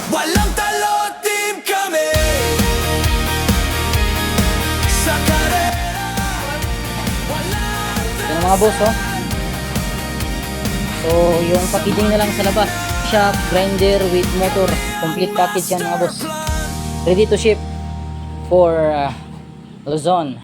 Walang talo, team kami sa karera. Yan mga boss, oh. So yung packaging na lang sa labas, shop, grinder with motor, complete package yan mga boss, ready to ship for Luzon.